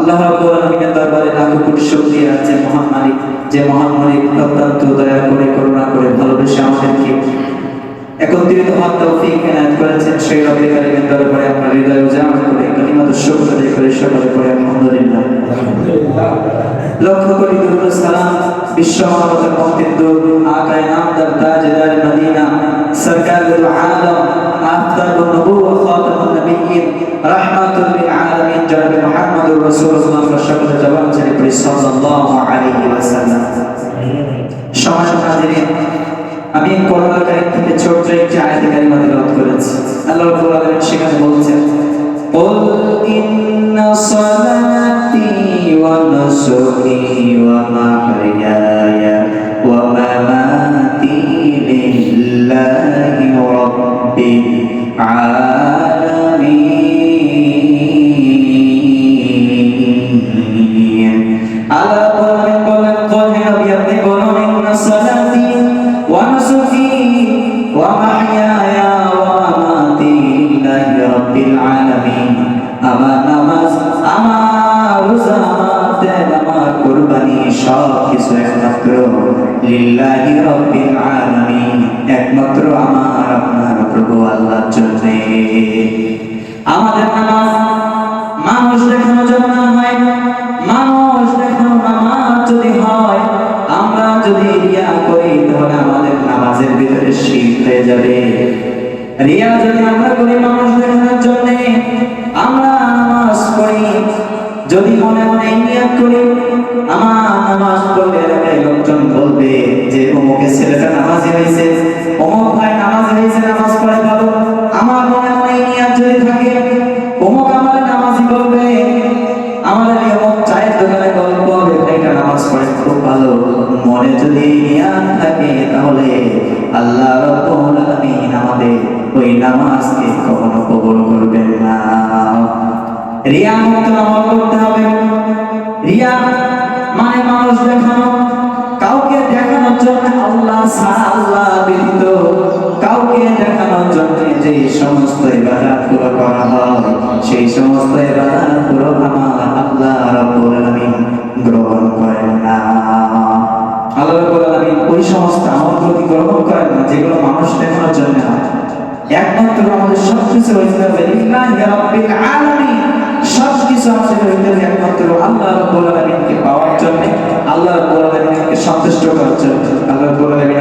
আল্লাহ রাব্বুল আলামিনের দরবারে লাখো কোটি শুকরিয়া আছে মহান মালিক, যে মহান মালিক অত্যন্ত দয়া করে, করুণা করে, ভালোবেসে আমাদেরকে একত্রিত হওয়ার তৌফিক এনায়েত করেছেন। সেই রব্বুল কারীমের দরবারে আপনার হৃদয় উজাড় করে কালিমাত শুকর আদায় করে সকলে পড়ে আলহামদুলিল্লাহ। লক্ষ কোটি দুরূদ ও সালাম বিশ্ব মানবতার মুক্তির দূত আকায়ে নামদার তাজদার মদিনা সরকারুল আলম আফতাবুন নবুওয়া খাতামুন নবিয়্যিন রাহমাতুল লিল আলামিন জনাব মুহাম্মদুর রাসূলুল্লাহ সকলে জবান ছেড়ে পড়ি সাল্লাল্লাহু আলাইহি ওয়াসাল্লাম। সম্মানিত হাজিরিন, আমি কোরআনুল কারীম থেকে ছোট্ট একটি আয়াতে কারিমা তেলাওয়াত করেছি। আল্লাহ রাব্বুল আলামিন সেখানে বলছেন, কুল ইন্না সালাতি ওয়া নুসুকি ওয়া মাহইয়ায়া ওয়া মামাতি লিল্লাহি রাব্বিল আলামিন। আল্লাহ বলেন, কুল হে নবী আপনি বলুন, ইন্না সালাতি ওয়া নুসুকি ওয়া মাহইয়ায়া ওয়া মামাতি লিল্লাহি রাব্বিল আলামিন। আমার নামাজ, আমার রোজা, আমার ত্যাগ, আমার কুরবানি সব কিছু একমাত্র লিল্লাহি রাব্বিল আলামিন, একমাত্র আমার আপনার প্রভু আল্লাহর জন্য। আমাদের নামাজ মানুষ দেখানোর জন্য হয়, মানুষ দেখানো নামাজ যদি হয়, আমরা যদি রিয়া করি তাহলে আমাদের নামাজের ভিতরে শিরক হয়ে যাবে। রিয়া যদি আমরা করি মানুষ দেখানোর জন্য, আমরা নামাজ পড়ি যদি মনে মনে নিয়ত করি আমার নামাজ পড়লে এলাকায় লোকজন বলবে যে অমুকের ছেলেটা নামাজি হয়েছে, অমুক ভাই নামাজি হয়েছে, নামাজ পড়ে ভালো, আমার মনে মনে নিয়ত যদি থাকে অমুক আমার নামাজি বলবে, আমাদের অমুক চায়ের দোকানে গল্প হবে ভাইটা নামাজ পড়ে খুব ভালো, মনে যদি নিয়ত থাকে তাহলে আল্লাহ রাব্বুল আলামিন আমাদের ওই নামাজকে কখনো কবুল করবেন না। রিয়া মুক্ত আমল করতে হবে। রিয়া মানে মানুষ দেখানো, কাউকে দেখানোর জন্য আল্লাহ ছাড়া, আল্লাহ ব্যতীত কাউকে দেখানোর জন্য যে সমস্ত ইবাদতগুলো করা হয় সেই সমস্ত ইবাদতগুলো আমার আল্লাহ রাব্বুল আলামিন গ্রহণ করেন না। আল্লাহ রাব্বুল আলামিন ওই সমস্ত আমলগুলো গ্রহণ করেন না যেগুলো মানুষ দেখানোর জন্য হয়। একমাত্র আমাদের সবকিছু হইতে হবে লিল্লাহি রাব্বিল আলামিন, সবকিছু আমাদের হইতে হবে একমাত্র আল্লাহ রাব্বুল আলামিনকে পাওয়ার জন্য, আল্লাহ রাব্বুল আলামিনকে সন্তুষ্ট করার জন্য। আল্লাহ রাব্বুল আলামিন